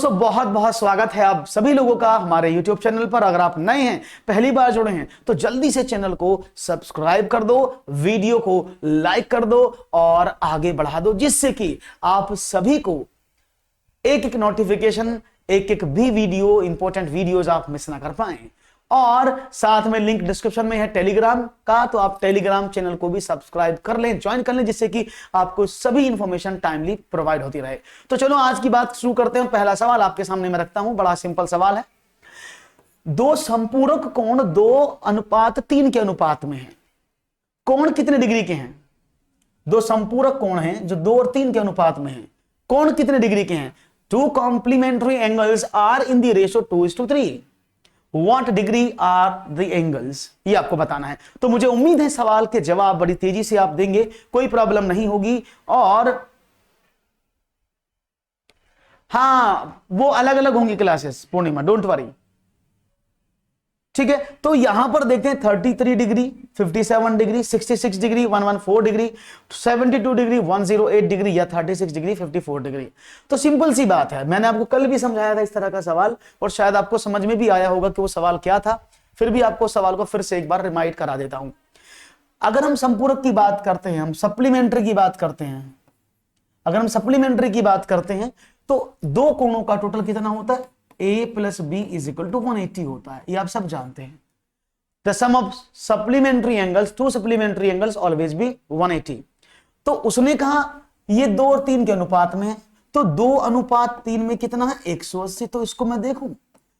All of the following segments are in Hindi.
दोस्तों बहुत बहुत स्वागत है आप सभी लोगों का हमारे YouTube चैनल पर। अगर आप नए हैं, पहली बार जुड़े हैं, तो जल्दी से चैनल को सब्सक्राइब कर दो, वीडियो को लाइक कर दो और आगे बढ़ा दो, जिससे कि आप सभी को एक एक नोटिफिकेशन, एक एक भी वीडियो, इंपॉर्टेंट वीडियोज आप मिस ना कर पाए। और साथ में लिंक डिस्क्रिप्शन में है टेलीग्राम का, तो आप टेलीग्राम चैनल को भी सब्सक्राइब कर लें, ज्वाइन कर लें, जिससे कि आपको सभी इंफॉर्मेशन टाइमली प्रोवाइड होती रहे। तो चलो आज की बात शुरू करते हैं। पहला सवाल आपके सामने मैं रखता हूं, बड़ा सिंपल सवाल है। दो संपूरक कोण 2:3 के अनुपात में है। कोण कितने डिग्री के हैं? दो संपूरक कोण हैं जो 2 और 3 के अनुपात में हैं। कोण कितने डिग्री के हैं? Two complementary angles are in the ratio 2:3। What degree are the angles? ये आपको बताना है। तो मुझे उम्मीद है सवाल के जवाब बड़ी तेजी से आप देंगे, कोई प्रॉब्लम नहीं होगी। और हाँ, वो अलग अलग होंगी क्लासेस पूर्णिमा, डोंट वरी, ठीक है। तो यहां पर देखते हैं 33 degree, 57 degree, 66 degree, 114 degree, 72 degree, 108 degree या 36 डिग्री, 54 डिग्री। तो सिंपल सी बात है, मैंने आपको कल भी समझाया था इस तरह का सवाल, और शायद आपको समझ में भी आया होगा कि वो सवाल क्या था। फिर भी आपको सवाल को फिर से एक बार रिमाइंड करा देता हूं। अगर हम संपूरक की बात करते हैं, हम सप्लीमेंट्री की बात करते हैं, अगर हम सप्लीमेंट्री की बात करते हैं, तो दो कोणों का टोटल कितना होता है? A plus B is equal to 180 होता है। ये आप सब जानते हैं। The sum of supplementary angles, two supplementary angles always be 180। तो उसने कहा ये 2 और 3 के अनुपात में है, तो 2:3 में कितना है? 180। तो इसको मैं देखूं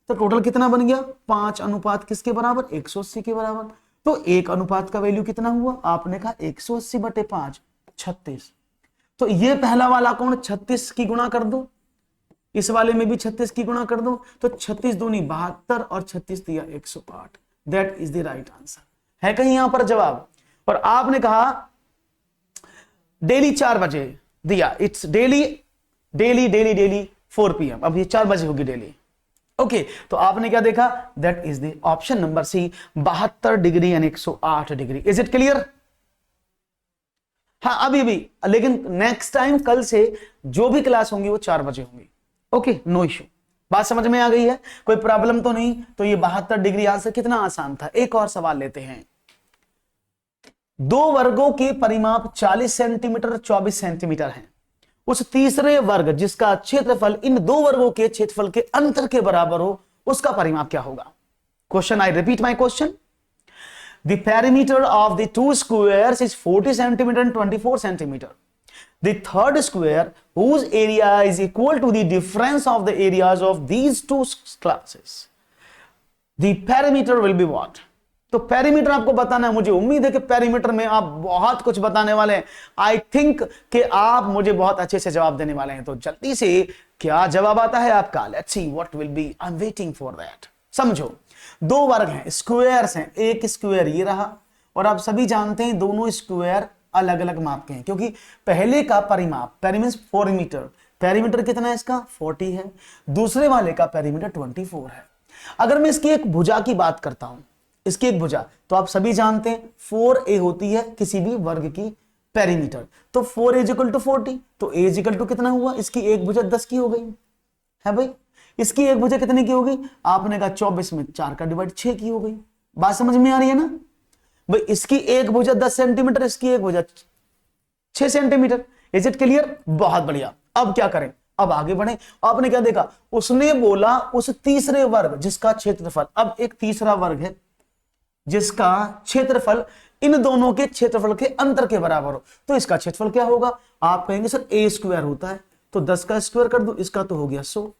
तो टोटल कितना बन गया? 5 अनुपात किसके बराबर? 180 के बराबर। तो एक अनुपात का वैल्यू कितना हुआ? आपने कहा 180/5, 36। तो ये पहला वाला कोण 36 की गुणा कर दो, इस वाले में भी 36 की गुणा कर दो, तो 36 दूनी 72 और 36 दिया 108। That is the right answer. है कहीं यहां पर जवाब? और आपने कहा डेली 4 बजे दिया, इट्स डेली 4 PM। अब ये 4 बजे होगी डेली। ओके, तो आपने क्या देखा? That is the option number C, 72 degree and 108 degree. Is it clear? हाँ, अभी भी, लेकिन नेक्स्ट टाइम कल से जो भी क्लास होंगी वो 4 बजे होंगी। Okay, no issue. बात समझ में आ गई है? कोई प्रॉब्लम तो नहीं? तो ये 72 डिग्री आंसर कितना आसान था। एक और सवाल लेते हैं। दो वर्गों के परिमाप 40 सेंटीमीटर 24 सेंटीमीटर हैं। उस तीसरे वर्ग जिसका क्षेत्रफल इन दो वर्गों के क्षेत्रफल के अंतर के बराबर हो, उसका परिमाप क्या होगा? Question, I repeat my question. The perimeter of the two squares is 40 centimeter and 24 centimeter. The third square, whose area is equal to the difference of the areas of these two classes, the perimeter will be what? तो पेरीमीटर आपको बताना है। मुझे उम्मीद है कि पेरीमीटर में आप बहुत कुछ बताने वाले हैं। आई थिंक कि आप मुझे बहुत अच्छे से जवाब देने वाले हैं। तो जल्दी से क्या जवाब आता है आपका? Let's see what will be. I am waiting for that. समझो, दो वर्ग हैं, स्क्वायर्स हैं। एक स्क्वायर ये रहा, और आप सभी जानते हैं दोनों स्क्वायर अलग अलग माप के हैं, क्योंकि पहले का परिमाप, पेरीमीटर 4 मीटर, पेरीमीटर कितना है इसका? 40 है। दूसरे वाले का पेरीमीटर 24 है। अगर मैं इसकी एक भुजा की बात करता हूं, इसकी एक भुजा, तो आप सभी जानते हैं 4a होती है किसी भी वर्ग की पेरीमीटर। तो 4a = 40, तो a = कितना हुआ? इसकी एक भुजा 10 की हो गई है भाई। इसकी एक भुजा कितने की होगी? आपने कहा 24 में 4 का डिवाइड 6 की हो गई। बात समझ में आ रही है ना भाई? इसकी एक भुजा 10 सेंटीमीटर, इसकी एक भुजा 6 सेंटीमीटर। Is it clear? बहुत बढ़िया। अब क्या करें? अब आगे बढ़े। आपने क्या देखा? उसने बोला उस तीसरे वर्ग जिसका क्षेत्रफल, अब एक तीसरा वर्ग है जिसका क्षेत्रफल इन दोनों के क्षेत्रफल के अंतर के बराबर हो, तो इसका क्षेत्रफल क्या होगा? आप कहेंगे सर a² होता है, तो 10 का स्क्वायर कर दो, इसका तो हो गया 100।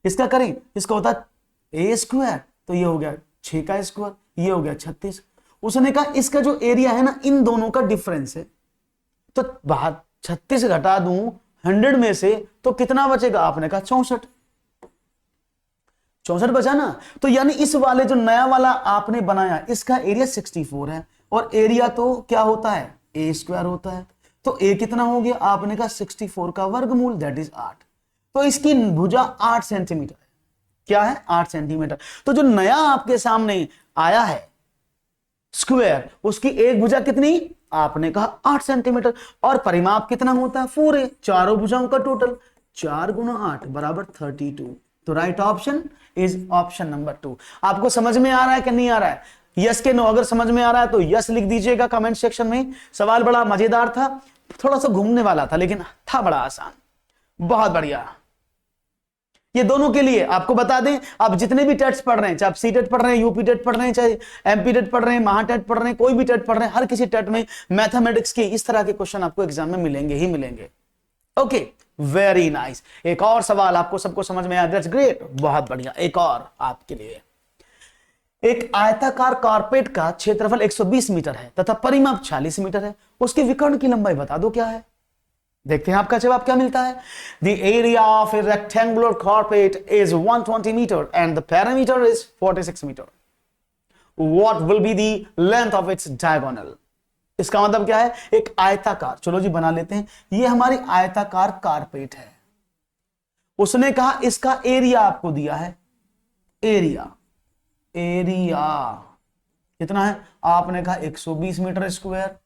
इसका करें, इसका होता है a², तो ये हो गया 6 का स्क्वायर, ये हो गया 36। उसने कहा इसका जो एरिया है ना, इन दोनों का डिफरेंस है, तो 36 घटा दूं 100 में से तो कितना बचेगा? आपने कहा 64। 64 बचा ना। तो यानी इस वाले जो नया वाला आपने बनाया, इसका एरिया 64 है, और एरिया तो क्या होता है? a² होता है। तो a कितना हो गया? आपने कहा 64 का वर्गमूल, दैट इज 8। तो इसकी भुजा 8 सेंटीमीटर है। क्या है? 8 सेंटीमीटर। तो जो नया आपके सामने आया है स्क्वायर, उसकी एक भुजा कितनी? आपने कहा 8 सेंटीमीटर। और परिमाप कितना होता है? 4a, चारों भुजाओं का टोटल। 4 गुना 8 बराबर 32। तो right option is option number 2। आपको समझ में आ रहा है कि नहीं आ रहा है? यस के नो? अगर समझ में आ रहा है तो यस लिख दीजिएगा कमेंट सेक्शन में। सवाल बड़ा मजेदार था, थोड़ा सा घूमने वाला था, लेकिन था बड़ा आसान। बहुत बढ़िया। ये दोनों के लिए आपको बता दें, आप जितने भी टेट्स पढ़ रहे हैं, चाहे आप सी टेट पढ़ रहे हैं, यूपी टेट पढ़ रहे हैं, चाहे एमपी टेट पढ़ रहे हैं, महा टेट पढ़ रहे हैं, कोई भी टेट पढ़ रहे हैं, हर किसी टेट में मैथमेटिक्स के इस तरह के क्वेश्चन आपको एग्जाम में मिलेंगे ही मिलेंगे। Okay, very nice. एक और सवाल आपको सबको समझ में आया, दैट्स ग्रेट, बहुत बढ़िया। एक और आपके लिए, एक आयताकार कारपेट का क्षेत्रफल 120 मीटर है तथा परिमाप 40 मीटर है, उसके विकर्ण की लंबाई बता दो क्या है। देखते हैं आपका जवाब क्या मिलता है। The area of a rectangular carpet is 120 meter and the perimeter is 46 meter. What will be the length of its diagonal? इसका मतलब क्या है, एक आयताकार, चलो जी बना लेते हैं, ये हमारी आयताकार कारपेट है। उसने कहा इसका एरिया आपको दिया है, एरिया कितना है, आपने कहा 120 मीटर स्क्वायर।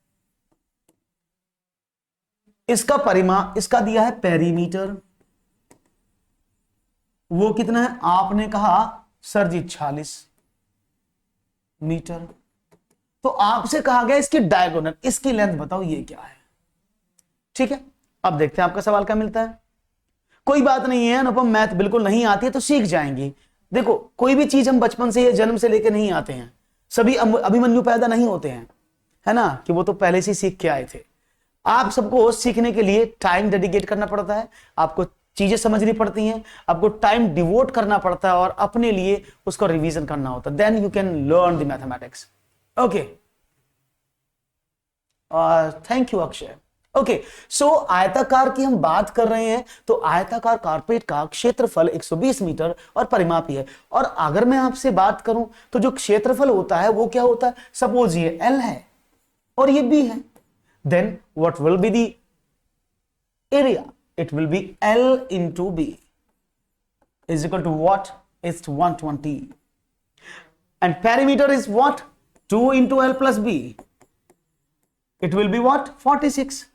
इसका परिमाप, इसका दिया है पेरीमीटर, वो कितना है, आपने कहा सर जी 40 मीटर। तो आपसे कहा गया इसकी डायगोनल, इसकी लेंथ बताओ ये क्या है। ठीक है, अब देखते हैं आपका सवाल क्या मिलता है। कोई बात नहीं है अनुपम, मैथ बिल्कुल नहीं आती है तो सीख जाएंगी। देखो, कोई भी चीज हम बचपन से या जन्म से लेके नहीं आते हैं, सभी अभिमन्यु पैदा नहीं होते हैं, है ना, कि वो तो पहले से सीख के आए थे। आप सबको सीखने के लिए टाइम डेडिकेट करना पड़ता है, आपको चीजें समझनी पड़ती हैं, आपको टाइम डिवोट करना पड़ता है और अपने लिए उसको रिवीजन करना होता है, then you can learn the mathematics. Okay, thank you Akshay. Okay, so आयताकार की हम बात कर रहे हैं, तो आयताकार कारपेट का क्षेत्रफल 120 मीटर और परिमाप है। और अगर मैं आपसे बात करूं तो जो क्षेत्रफल होता है वो क्या होता है, सपोज ये L है और ये B है, then what will be the area? It will be L into B is equal to what? It's 120. And perimeter is what? 2 into L plus B. It will be what? 46.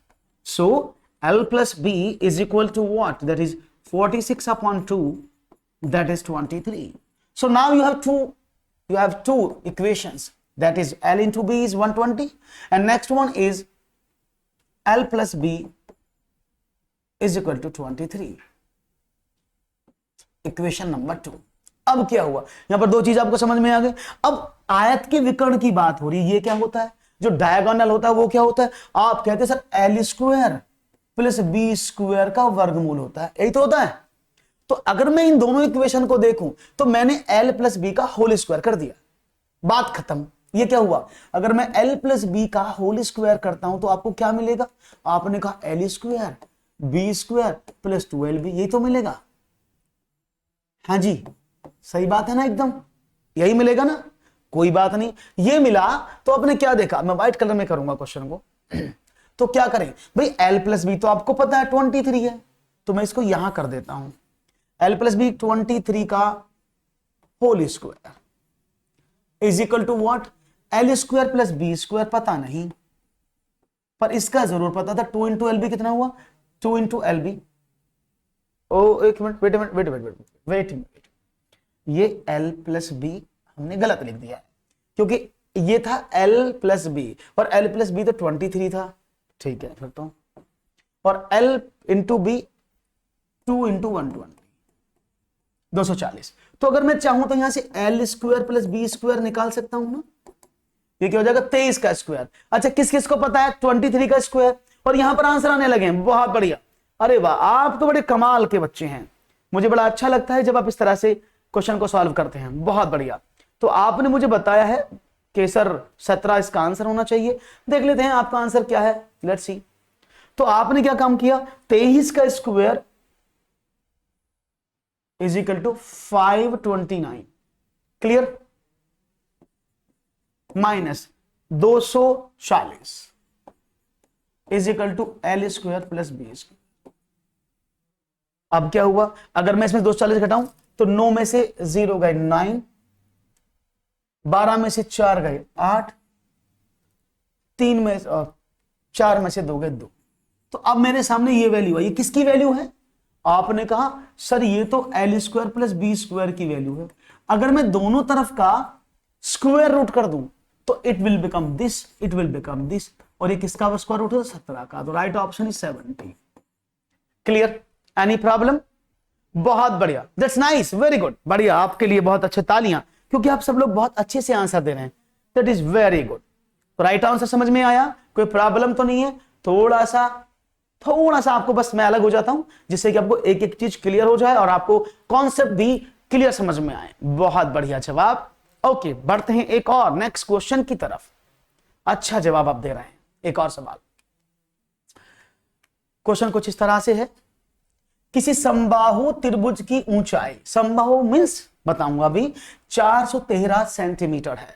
So L plus B is equal to what? That is 46 upon 2. That is 23. So now you have two equations. That is L into B is 120, and next one is L plus B is equal to 23. Equation number 2। अब क्या हुआ, यहां पर दो चीज आपको समझ में आ गई। अब आयत के विकर्ण की बात हो रही है, ये क्या होता है, जो डायगोनल होता है वो क्या होता है, आप कहते हैं sir L square plus B square का वर्गमूल होता है, यही तो होता है। तो अगर मैं इन दोनों इक्वेशन को देखूं तो मैंने L प्लस B का होल स्क्वायर कर दिया, बात खत्म। ये क्या हुआ, अगर मैं L प्लस बी का होल स्क्वायर करता हूं तो आपको क्या मिलेगा, आपने कहा L square B square plus 12B, यही तो मिलेगा। हाँ जी, सही बात है ना, एकदम यही मिलेगा ना, कोई बात नहीं। ये मिला तो आपने क्या देखा, मैं व्हाइट कलर में करूंगा क्वेश्चन को तो क्या करें भाई, L प्लस बी तो आपको पता है 23 है, तो मैं इसको यहां कर देता हूं, L प्लस बी 23 का whole square is equal to what, L square plus B square पता नहीं, पर इसका जरूर पता था, 2 इंटू एल बी कितना हुआ, 2 इंटू एल बी। ओ एक मिनट, वेट, ये L प्लस बी हमने गलत लिख दिया है, क्योंकि ये था L प्लस बी और L प्लस बी तो 23 था, ठीक है फिर तो, और L इंटू बी 2 इंटू 120 240। तो अगर मैं चाहूं तो यहां से L square plus B square निकाल सकता हूं ना, ये क्या हो जाएगा 23 का स्क्वायर। अच्छा, किस किस को पता है 23 का स्क्वायर, और यहां पर आंसर आने लगे हैं, बहुत बढ़िया। अरे वाह, आप तो बड़े कमाल के बच्चे हैं, मुझे बड़ा अच्छा लगता है जब आप इस तरह से क्वेश्चन को सॉल्व करते हैं, बहुत बढ़िया। तो आपने मुझे बताया है कि सर 17 इसका आंसर होना चाहिए, देख लेते हैं आपका आंसर क्या है, लेट्स सी। तो आपने क्या काम किया, 23 का square is equal to 529, clear, minus 240 is equal to L square plus B square. अब क्या हुआ, अगर मैं इसमें 240 घटाऊं तो 9 में से 0 गए 9, 12 में से 4 गए 8, 3 में 4 में से 2 गए 2। तो अब मेरे सामने ये वैल्यू है, ये किसकी वैल्यू है, आपने कहा सर ये तो L square plus B square की वैल्यू है, अगर मैं दोनों तरफ का स्क्वायर रूट कर दूं तो it will become this, it will become this, और ये किसका स्क्वायर रूट है? 17 का। तो right option is 70। Clear? Any problem? बहुत बढ़िया, दैट्स नाइस, वेरी गुड, बढ़िया, आपके लिए बहुत अच्छे, तालियां, क्योंकि आप सब लोग बहुत अच्छे से आंसर दे रहे हैं, दैट इज वेरी गुड। तो राइट आंसर समझ में आया, कोई प्रॉब्लम तो नहीं है? थोड़ा सा आपको बस मैं अलग हो जाता हूं जिससे कि आपको एक एक चीज क्लियर हो जाए और आपको कॉन्सेप्ट भी क्लियर समझ में आए। बहुत बढ़िया जवाब। ओके, बढ़ते हैं एक और नेक्स्ट क्वेश्चन की तरफ। अच्छा जवाब आप दे रहे हैं। एक और सवाल, क्वेश्चन कुछ इस तरह से है, किसी समबाहु त्रिभुज की ऊंचाई, समबाहु मींस बताऊंगा अभी, 413 सेंटीमीटर है।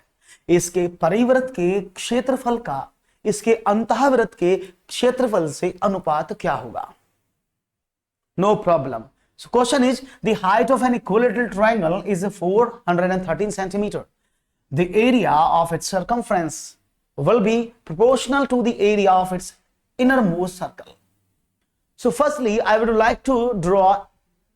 इसके परिवृत्त के क्षेत्रफल का इसके अंतःवृत्त के क्षेत्रफल से अनुपात क्या होगा? No problem. So question is the height of an equilateral triangle is 413 centimetre. The area of its circumference will be proportional to the area of its innermost circle. So firstly, I would like to draw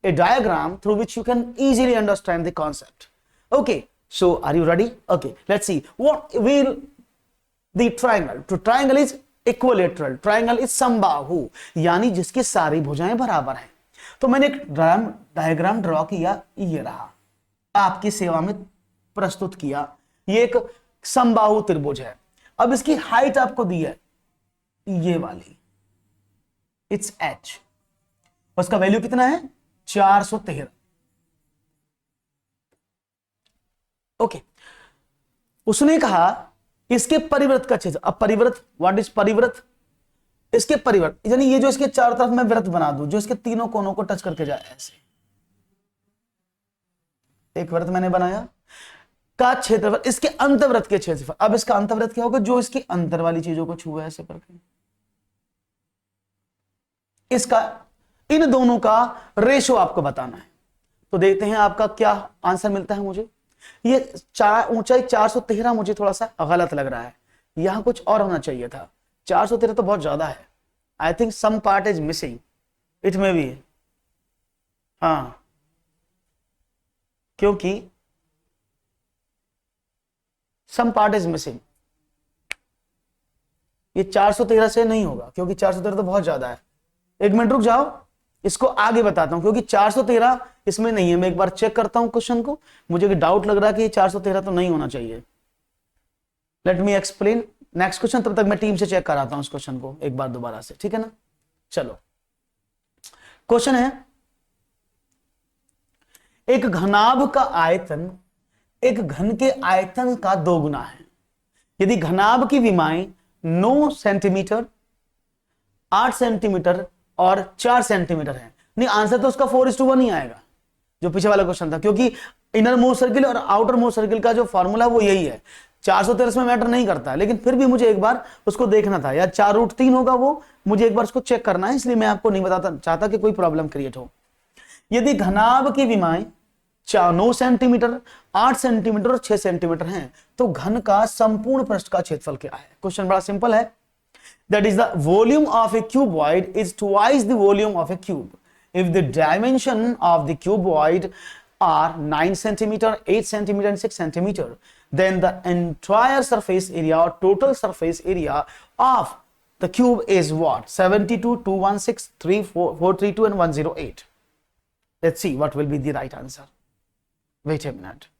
a diagram through which you can easily understand the concept. Okay, so are you ready? Okay, let's see. What will the triangle? To triangle is equilateral. Triangle is समबाहु, यानी जिसकी सारी भुजाएं बराबर हैं। तो मैंने एक डायग्राम ड्रॉ किया, ये रहा, आपकी सेवा में प्रस्तुत किया। ये एक समबाहु त्रिभुज है। अब इसकी हाइट आपको दी है ये वाली, इट्स h, उसका वैल्यू कितना है? 413। ओके, उसने कहा इसके परिवृत्त का क्षेत्र। अब परिवृत्त, व्हाट इज परिवृत्त? इसके परिवृत्त यानी ये जो इसके चारों तरफ मैं वृत्त बना दूं, जो इसके तीनों कोनों को टच करके जाए, ऐसे एक वृत्त मैंने बनाया का क्षेत्रफल, इसके अंतर्वृत्त के क्षेत्रफल। अब इसका अंतर्वृत्त क्या होगा? जो इसकी अंतर वाली चीजों को छुआ ऐसे करके, इसका इन दोनों का रेशो आपको बताना है। तो देखते हैं आपका क्या आंसर मिलता है मुझे। ये ऊंचाई 413 मुझे थोड़ा सा गलत लग रहा है, यहां कुछ और होना चाहिए था। 413 तो बहुत ज्यादा है। I think some part is missing, it में भी, हाँ, क्योंकि सम पार्ट इज मिसिंग। ये 413 से नहीं होगा, क्योंकि 413 तो बहुत ज्यादा है। एक मिनट रुक जाओ, इसको आगे बताता हूं, क्योंकि 413 इसमें नहीं है। मैं एक बार चेक करता हूं क्वेश्चन को, मुझे डाउट लग रहा है कि 413 तो नहीं होना चाहिए। Let me explain next question, तब तक मैं टीम से चेक कराता हूं इस क्वेश्चन को एक बार दोबारा से, ठीक है ना। चलो, क्वेश्चन है, एक घनाभ का आयतन एक घन के आयतन का दोगुना है। यदि घनाभ की विमाएं 9 सेंटीमीटर, 8 सेंटीमीटर और 4 सेंटीमीटर है, नहीं आंसर तो उसका 4:1 ही आएगा, जो पीछे वाला क्वेश्चन था, क्योंकि इनर मोस्ट सर्किल और आउटर मोस्ट सर्किल का जो फॉर्मूला वो यही है। 413 में मैटर नहीं करता, लेकिन फिर भी मुझे एक बार उसको देखना था, या 4√3 होगा वो, मुझे एक बार उसको चेक करना है, इसलिए मैं आपको नहीं बताता चाहता कि कोई प्रॉब्लम क्रिएट हो। यदि घनाभ की विमाएं 9 सेंटीमीटर, 8 सेंटीमीटर और 6 सेंटीमीटर हैं, तो घन का संपूर्ण पृष्ठ का क्षेत्रफल क्या है? क्वेश्चन बड़ा सिंपल है। That is the volume of a cuboid is twice the volume of a cube. If the dimension of the cuboid are 9 centimeter, 8 centimeter and 6 centimeter, then the entire surface area or total surface area of the cube is what? 72, 216, 432 and 108. Let's see what will be the right answer. Wait a minute.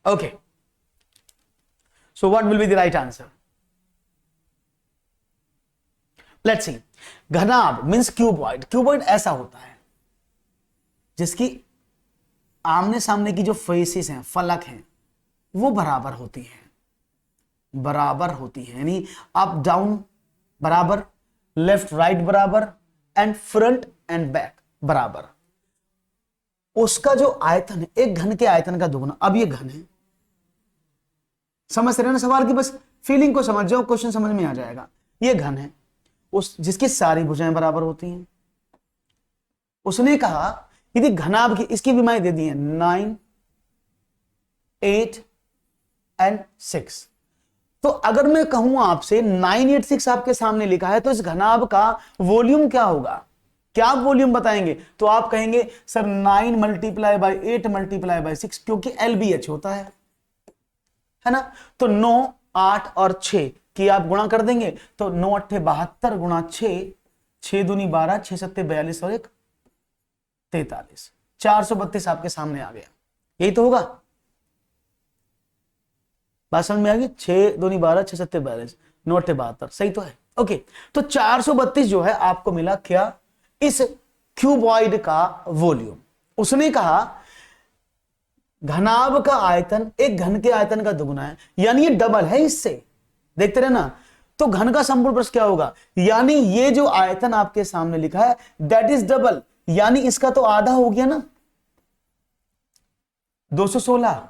Okay. So what will be the right answer? Let's see. घनाभ means cuboid. Cuboid ऐसा होता है जिसकी आमने सामने की जो फेसेस हैं, फलक हैं, वो बराबर होती हैं, बराबर होती है, यानी अप डाउन बराबर, लेफ्ट राइट बराबर, एंड फ्रंट एंड बैक बराबर। उसका जो आयतन है एक घन के आयतन का दोगुना। अब ये घन है, समझ रहे हैं ना सवाल की, बस फीलिंग को समझ जाओ, क्वेश्चन समझ में आ जाएगा। ये घन है उस जिसकी सारी भुजाएं बराबर होती हैं। उसने कहा यदि घनाभ की, इसकी विमाएं दे दी हैं 9, 8 एंड 6, तो अगर मैं कहूं आपसे 986 आपके सामने लिखा है, तो इस घनाभ का वॉल्यूम क्या होगा, क्या आप वॉल्यूम बताएंगे? तो आप कहेंगे sir 9 multiply by 8 multiply by 6, क्योंकि LBH होता है ना। तो 9, 8 और 6 की आप गुणा कर देंगे, तो 9 8 72 गुणा 6, 6 दूनी 12, 6 7 42 और 1 43, 432 आपके सामने आ गया। यही तो होगा, बात समझ में आ गई? 6 दूनी 12, 6 7 42, 9 8 72, सही तो है। ओके, तो 432 जो है आपको मिला क्या, इस क्यूबॉइड का वॉल्यूम। उसने कहा घनाभ का आयतन एक घन के आयतन का दुगुना है, यानी ये डबल है इससे, देखते रहे ना। तो घन का संपूर्ण प्रश्न क्या होगा, यानी ये जो आयतन आपके सामने लिखा है दैट इज डबल, यानी इसका तो आधा हो गया ना, 216।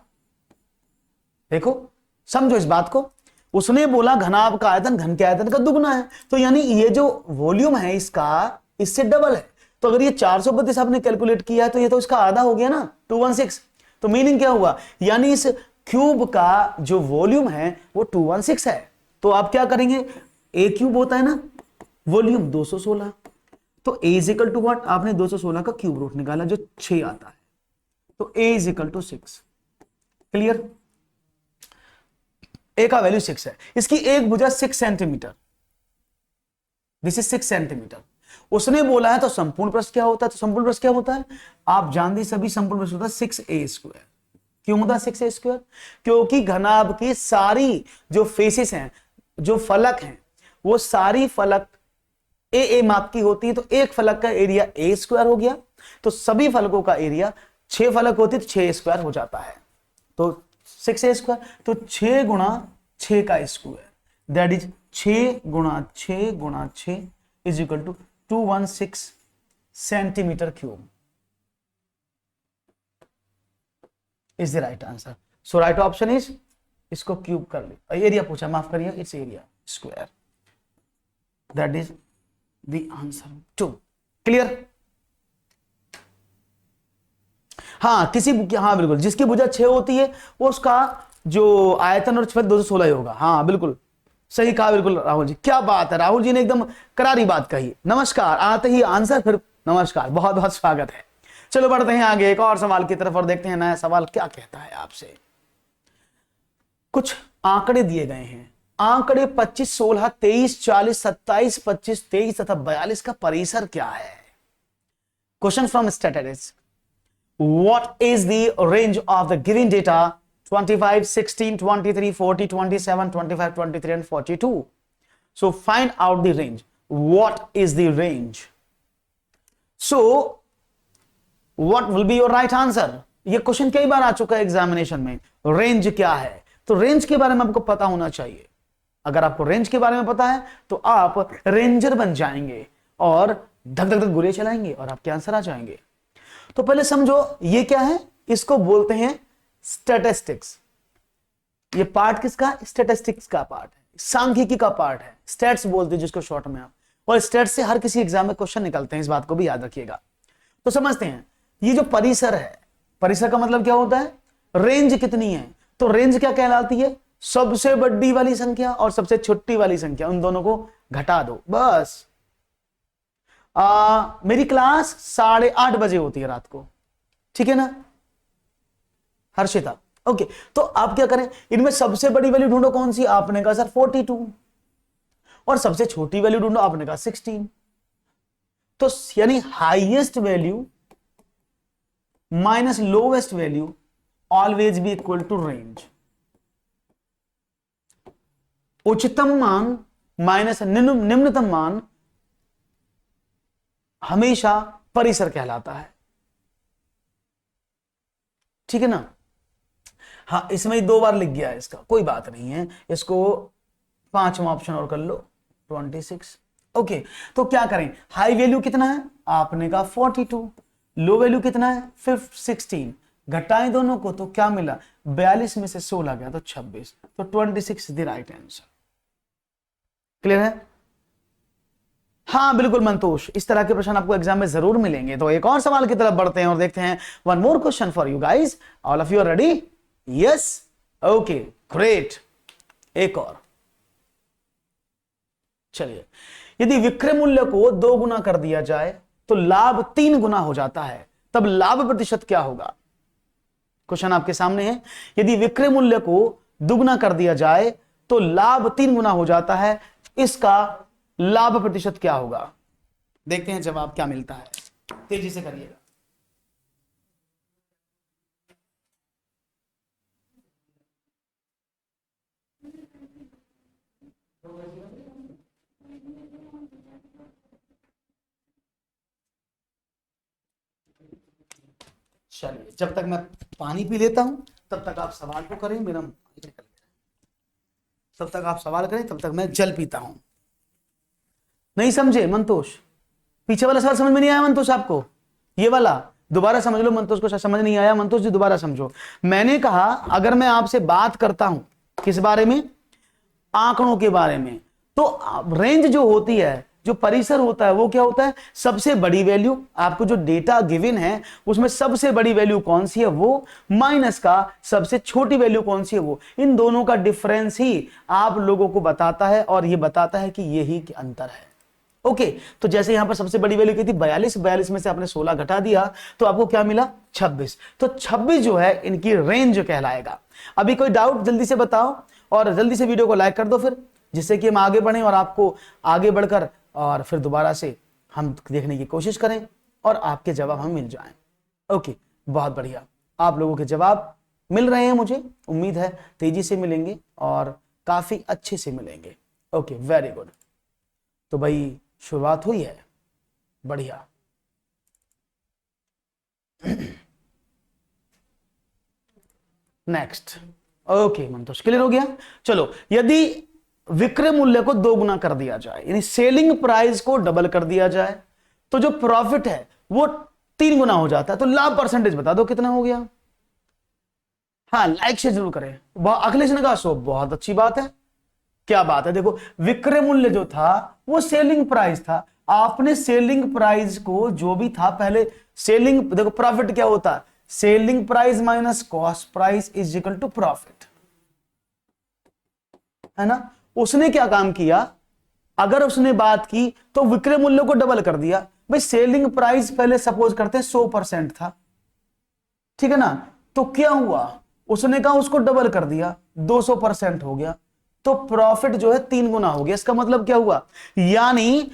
देखो समझो इस बात को, उसने बोला घनाभ का आयतन घन के आयतन का दुगुना है, तो यानी ये जो वॉल्यूम है इसका इससे डबल है। तो अगर ये 432 आपने कैलकुलेट किया है, तो ये तो इसका आधा हो गया ना, 216। तो मीनिंग क्या हुआ, यानी इस क्यूब का जो वॉल्यूम है वो 216 है। तो आप क्या करेंगे, ए क्यूब होता है ना वॉल्यूम 216, तो ए इज इक्वल टू व्हाट, आपने 216 का क्यूब रूट निकाला जो 6 आता है, तो ए इज इक्वल टू 6। क्लियर, ए का वैल्यू 6 है, इसकी एक भुजा 6 सेंटीमीटर, दिस इज 6 सेंटीमीटर। उसने बोला है तो संपूर्ण प्रस्थ क्या होता है, तो संपूर्ण प्रस्थ क्या होता है, आप जानते सभी संपूर्ण प्रस्थ होता है 6a²। क्यों होता है 6a²? क्योंकि घनाभ की सारी जो फेसेस हैं, जो फलक हैं, वो सारी फलक ए माप की होती है, तो एक फलक का एरिया a² हो गया, तो सभी फलकों का एरिया 6 फलक होती है तो 6a² हो जाता है, तो 6a², तो 6 गुणा 6 का स्क्वायर, दैट इज 6 गुणा 6 गुणा 6 is equal to 216 centimetre cube is the right answer. So right option is, इसको क्यूब कर ले, एरिया पूछा, माफ करिए, it's area square, that is the answer 2। Clear? हाँ किसी, हाँ बिल्कुल, जिसकी भुजा 6 होती है वो उसका जो आयतन और क्षेत्रफल 216 ही होगा। हाँ बिल्कुल सही कहा, बिल्कुल राहुल जी, क्या बात है, राहुल जी ने एकदम करारी बात कही। नमस्कार, आते ही आंसर फिर नमस्कार, बहुत बहुत स्वागत है। चलो बढ़ते हैं आगे एक और सवाल की तरफ और देखते हैं नया सवाल क्या कहता है आपसे। कुछ आंकड़े दिए गए हैं, आंकड़े 25, 16, 23, 40, 27, 25, 23 तथा 42 का परिसर क्या है? Question from statistics, what is the range of the given data 25, 16, 23, 40, 27, 25, 23 and 42? So find out the range. What is the range? So what will be your right answer? ये क्वेश्चन कई बार आ चुका है एग्जामिनेशन में, रेंज क्या है? तो रेंज के बारे में आपको पता होना चाहिए। अगर आपको रेंज के बारे में पता है तो आप रेंजर बन जाएंगे और धक धक धक गोलियां चलाएंगे और आपके आंसर आ जाएंगे। तो पहले समझो ये क्या है, इसको बोलते हैं स्टैटिस्टिक्स। ये पार्ट किसका? स्टैटिस्टिक्स का पार्ट है, सांख्यिकी का पार्ट है, स्टैट्स बोलते हैं जिसको शॉर्ट में आप, और स्टैट्स से हर किसी एग्जाम में क्वेश्चन निकलते हैं, इस बात को भी याद रखिएगा। तो समझते हैं, ये जो परिसर है, परिसर का मतलब क्या होता है, रेंज कितनी है। तो रेंज क्या कहलाती है, सबसे बड़ी वाली संख्या और सबसे छोटी वाली संख्या, उन दोनों को घटा दो बस। मेरी क्लास 8:30 बजे होती है रात को, ठीक है ना हर्षिता? ओके, तो आप क्या करें, इनमें सबसे बड़ी वैल्यू ढूंढो, कौन सी? आपने कहा सर 42, और सबसे छोटी वैल्यू ढूंढो, आपने कहा 16। तो यानी highest value minus lowest value always be equal to range. उच्चतम मान माइनस निम्नतम मान हमेशा परिसर कहलाता है, ठीक है ना? हाँ इसमें 2 बार लिख गया है इसका, कोई बात नहीं है, इसको 5वां ऑप्शन और कर लो 26। ओके, तो क्या करें, हाई वैल्यू कितना है? आपने कहा 42, लो वैल्यू कितना है? 16। घटाएं दोनों को तो क्या मिला? 42 में से 16 गया तो 26, तो 26 द राइट आंसर। क्लियर है? हाँ बिल्कुल मंतोष, इस तरह के प्रश्न आपको एग्जाम में जरूर मिलेंगे। तो एक और सवाल की तरफ बढ़ते हैं और देखते हैं, one more question for you guys, all of you are ready? Yes, okay great. एक और, चलिए, यदि विक्रय मूल्य को 2 गुना कर दिया जाए तो लाभ 3 गुना हो जाता है, तब लाभ प्रतिशत क्या होगा? क्वेश्चन आपके सामने है, यदि विक्रय मूल्य को दुगुना कर दिया जाए तो लाभ 3 गुना हो जाता है, इसका लाभ प्रतिशत क्या होगा? देखते हैं जवाब क्या मिलता है, तेजी से करिएगा। चलिए, जब तक मैं पानी पी लेता हूं तब तक आप सवाल को करें, मेरा तब तक आप सवाल करें, तब तक मैं जल पीता हूं। नहीं समझे मंतोष? पीछे वाला सवाल समझ में नहीं आया मंतोष आपको? ये वाला दोबारा समझ लो मंतोष को, समझ नहीं आया मंतोष जी दोबारा समझो। मैंने कहा अगर मैं आपसे बात करता हूं किस बारे में? आंकड़ों के बारे में, तो रेंज जो होती है, जो परिसर होता है, वो क्या होता है? सबसे बड़ी वैल्यू, आपको जो डेटा गिवन है उसमें सबसे बड़ी वैल्यू कौन सी है वो, माइनस का सबसे छोटी वैल्यू कौन सी है वो। इन दोनों का डिफरेंस ही आप लोगों को बताता है और ये बताता है कि यही अंतर है। ओके, तो जैसे यहां पर सबसे बड़ी वैल्यू की थी 42, 42 में से आपने 16 घटा दिया तो आपको क्या मिला? 26। तो 26 जो है इनकी रेंज कहलाएगा। अभी कोई डाउट जल्दी से बताओ और जल्दी से वीडियो को लाइक कर दो फिर, जिससे कि हम आगे बढ़ें और आपको आगे बढ़कर और फिर दोबारा से हम देखने की कोशिश करें और आपके जवाब हमें मिल जाएं। ओके, बहुत बढ़िया, आप लोगों के जवाब मिल रहे हैं, मुझे उम्मीद है तेजी से मिलेंगे और काफी अच्छे से मिलेंगे। Okay, very good. तो भाई शुरुआत हुई है, बढ़िया। नेक्स्ट, ओके मंतोष, क्लियर हो गया? चलो, यदि विक्रय मूल्य को 2 गुना कर दिया जाए, यानी सेलिंग प्राइस को डबल कर दिया जाए, तो जो प्रॉफिट है वो 3 गुना हो जाता है, तो लाभ परसेंटेज बता दो कितना हो गया? हाँ, लाइक से जरूर करें। अखिलेश ने कहा 100, बहुत अच्छी बात है, क्या बात है। देखो, विक्रय मूल्य जो था वो सेलिंग प्राइस था, आपने सेलिंग प्राइस को जो भी था पहले सेलिंग, देखो प्रॉफिट क्या होता है? Selling price minus cost price is equal to profit, है ना? उसने क्या काम किया? अगर उसने बात की तो विक्रय मूल्य को डबल कर दिया। भाई सेलिंग प्राइस पहले सपोज करते हैं 100% था, ठीक है ना? तो क्या हुआ? उसने कहा उसको डबल कर दिया, 200% हो गया, तो प्रॉफिट जो है 3 गुना हो गया। इसका मतलब क्या हुआ? यानी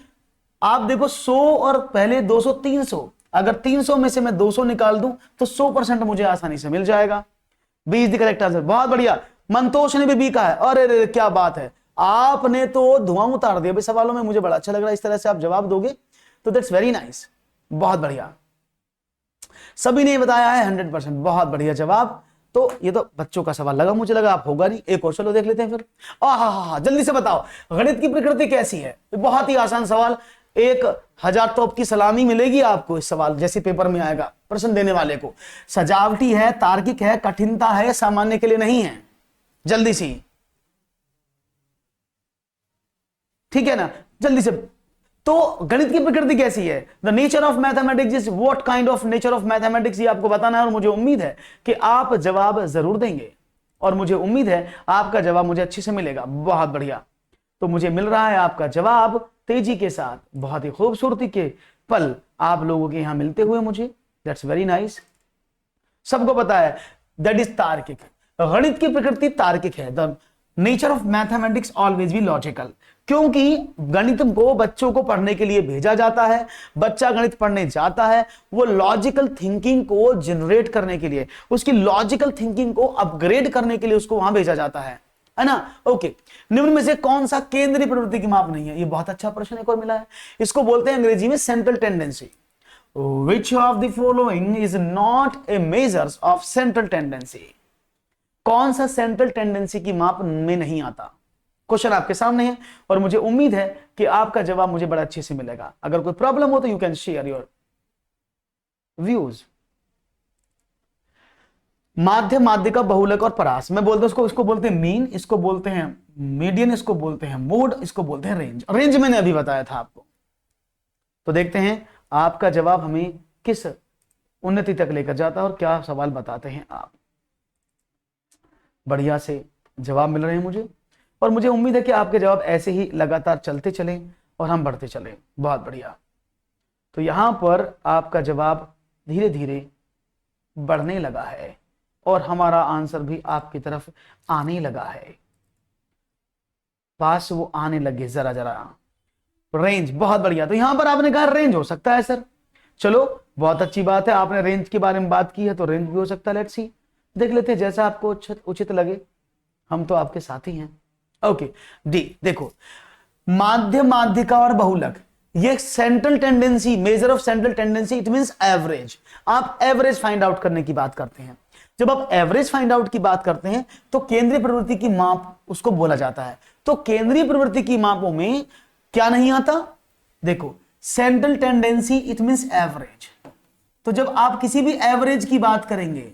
आप देखो 100 और पहले 200, 300, अगर 300 में से मैं 200 निकाल दूं तो 100% मुझे आसानी से मिल जाएगा। B is the correct answer, बहुत बढ़िया। मंतोष ने भी बी कहा है, अरे क्या बात है, आपने तो धुआं उतार दिया भाई सवालों में, मुझे बड़ा अच्छा लग रहा है इस तरह से आप जवाब दोगे, तो दैट्स वेरी नाइस, बहुत बढ़िया। सभी ने बताया है 100%, बहुत बढ़िया जवाब। तो ये तो बच्चों का सवाल लगा, मुझे लगा आप होगा नहीं। एक और चलो देख लेते हैं फिर। हा, जल्दी से बताओ, गणित की प्रकृति कैसी है? बहुत ही आसान सवाल, 1000 तोप की सलामी मिलेगी आपको इस सवाल जैसे पेपर में आएगा प्रश्न देने वाले को। सजावटी है, तार्किक है, कठिनता है, सामान्य के लिए नहीं है। जल्दी से, ठीक है ना? जल्दी से। तो गणित की प्रकृति कैसी है? The nature of mathematics is what kind of nature of mathematics, ये आपको बताना है और मुझे उम्मीद है कि आप जवाब जरूर देंगे और मुझे उम्मीद है आपका जवाब मुझे अच्छे से मिलेगा। बहुत बढ़िया, तो मुझे मिल रहा है आपका जवाब तेजी के साथ, बहुत ही खूबसूरती के पल आप लोगों के यहां मिलते हुए मुझे, दैट्स वेरी नाइस। सबको पता है दैट इज तार्किक, गणित की प्रकृति तार्किक है। The nature of mathematics always be logical, क्योंकि गणित को बच्चों को पढ़ने के लिए भेजा जाता है, बच्चा गणित पढ़ने जाता है, वो लॉजिकल थिंकिंग को जनरेट करने के लिए, उसकी लॉजिकल थिंकिंग को अपग्रेड करने के लिए उसको वहां भेजा जाता है ना? ओके, निम्न में से कौन सा केंद्रीय प्रवृत्ति की माप नहीं है? ये बहुत अच्छा प्रश्न एक और मिला है, इसको बोलते हैं अंग्रेजी में central tendency. Which of the following is not a measure of central tendency? कौन सा सेंट्रल टेंडेंसी की माप में नहीं आता? क्वेश्चन आपके सामने है और मुझे उम्मीद है कि आपका जवाब मुझे बड़ा अच्छे से मिलेगा। अगर कोई प्रॉब्लम हो तो you can share your views. माध्य, माध्यिका, बहुलक और परास, मैं बोलता हूं इसको बोलते हैं मीन, इसको बोलते हैं मीडियन, इसको बोलते हैं मोड, इसको बोलते हैं रेंज। रेंज मैंने अभी बताया था आपको। तो देखते हैं आपका जवाब हमें किस उन्नति तक लेकर जाता है और क्या सवाल बताते हैं आप। बढ़िया से जवाब मिल रहे हैं मुझे और मुझे उम्मीद है कि आपके जवाब ऐसे ही लगातार चलते चलें और हम बढ़ते चलें। बहुत बढ़िया। तो यहां पर आपका जवाब धीरे धीरे बढ़ने लगा है और हमारा आंसर भी आपकी तरफ आने लगा है, पास वो आने लगे जरा जरा। रेंज, बहुत बढ़िया। तो यहां पर आपने कहा रेंज हो सकता है सर, चलो बहुत अच्छी बात है, आपने रेंज के बारे में बात की है तो रेंज भी हो सकता है। लेट्स सी, देख लेते हैं जैसा आपको उचित लगे, हम तो आपके साथ ही हैं। ओके डी, देखो माध्य, माध्यिका और बहुलक, ये central tendency, measure of central tendency, it means average. आप एवरेज फाइंड आउट करने की बात करते हैं। जब आप एवरेज फाइंड आउट की बात करते हैं तो केंद्रीय प्रवृत्ति की माप उसको बोला जाता है। तो केंद्रीय प्रवृत्ति की मापों में क्या नहीं आता, देखो central tendency it means average. तो जब आप किसी भी एवरेज की बात करेंगे,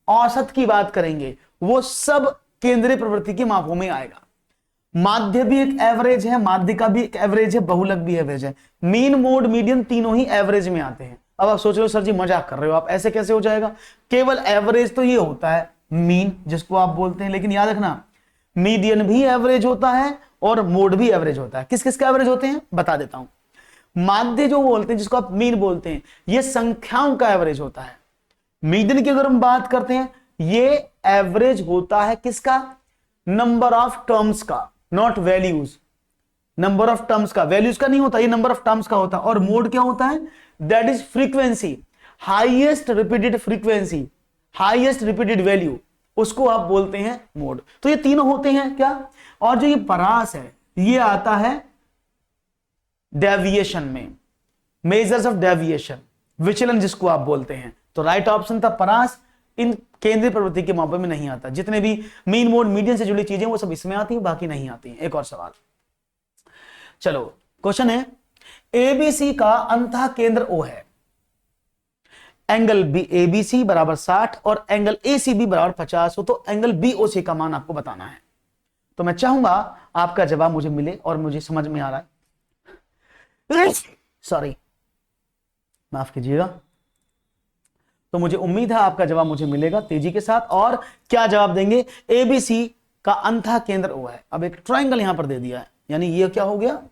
औसत की बात करेंगे, वो सब केंद्रीय प्रवृत्ति की मापों में आएगा। माध्य भी एक एवरेज है, माध्यिका भी एक एवरेज है, बहुलक भी एवरेज है। मीन, मोड, मीडियन तीनों ही एवरेज में आते हैं। अब आप सोच रहे हो सर जी मजाक कर रहे हो आप, ऐसे कैसे हो जाएगा, केवल एवरेज तो ये होता है मीन जिसको आप बोलते हैं, लेकिन याद रखना मीडियन भी एवरेज होता है और मोड भी एवरेज होता है। किस किस का एवरेज होते हैं बता देता हूं। माध्य जो बोलते हैं, जिसको आप मीन बोलते हैं, ये संख्याओं का एवरेज होता है। मीडियन की अगर हम बात करते हैं, ये एवरेज होता है किसका, नंबर ऑफ टर्म्स का, not values. Number of terms का, वैल्यूज का नहीं होता, ये नंबर ऑफ टर्म्स का होता है। और मोड क्या होता है, that is frequency, highest repeated frequency, highest repeated value, उसको आप बोलते हैं मोड। तो ये तीनों होते हैं क्या। और जो ये परास है ये आता है डेविएशन में, मेजर्स ऑफ डेविएशन, विचलन जिसको आप बोलते हैं। तो राइट ऑप्शन था परास, इन केंद्रीय प्रवृत्ति के मापों में नहीं आता। जितने भी मीन, मोड, मीडियन से जुड़ी चीजें वो सब इसमें आती हैं, बाकी नहीं आती हैं। एक और सवाल, चलो क्वेश्चन है, एबीसी का अंतः केंद्र O है, एंगल बी एबीसी बराबर 60 और एंगल एसीबी बराबर 50 हो, तो एंगल बीओसी का मान आपको बताना है। तो मैं चाहूंगा आपका जवाब मुझे मिले और मुझे समझ में आ रहा है, सॉरी माफ कीजिएगा। तो मुझे उम्मीद है आपका जवाब मुझे मिलेगा तेजी के साथ। और क्या जवाब देंगे, एबीसी का अंतः केंद्र O है। अब एक ट्रायंगल यहां पर दे दिया है, यानी ये क्या हो गया,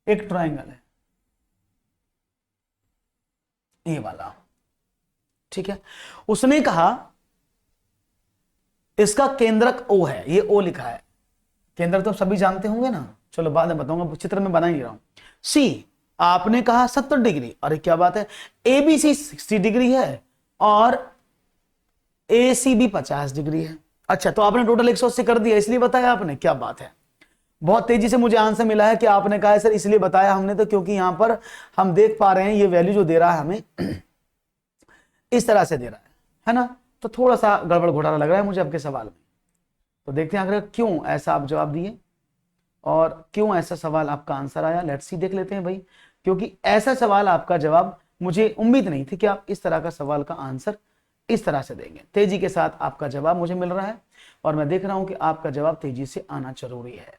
एक ट्रायंगल है ये वाला, ठीक है। उसने कहा इसका केंद्रक O है, ये O लिखा है, केंद्रक तो सभी जानते होंगे ना, चलो बाद में बताऊंगा, चित्र में बना ही रहा हूं। सी, आपने कहा 70 डिग्री, अरे क्या बात है, एबीसी 60 डिग्री है और एसीबी 50 डिग्री है। अच्छा, तो आपने टोटल 180 कर दिया, इसलिए बताया आपने, क्या बात है। बहुत तेजी से मुझे आंसर मिला है कि आपने कहा है सर इसलिए बताया हमने, तो क्योंकि यहां पर हम देख पा रहे हैं ये वैल्यू जो दे रहा है हमें इस तरह से दे रहा है ना, तो थोड़ा सा गड़बड़ घोटाला लग रहा है मुझे आपके सवाल में। तो देखते हैं आखिर क्यों ऐसा आप जवाब दिए और क्यों ऐसा सवाल आपका आंसर आया। लेट्स सी, देख लेते हैं भाई, क्योंकि ऐसा सवाल आपका जवाब मुझे उम्मीद नहीं थी कि आप इस तरह का सवाल का आंसर इस तरह से देंगे। तेजी के साथ आपका जवाब मुझे मिल रहा है और मैं देख रहा हूं कि आपका जवाब तेजी से आना जरूरी है।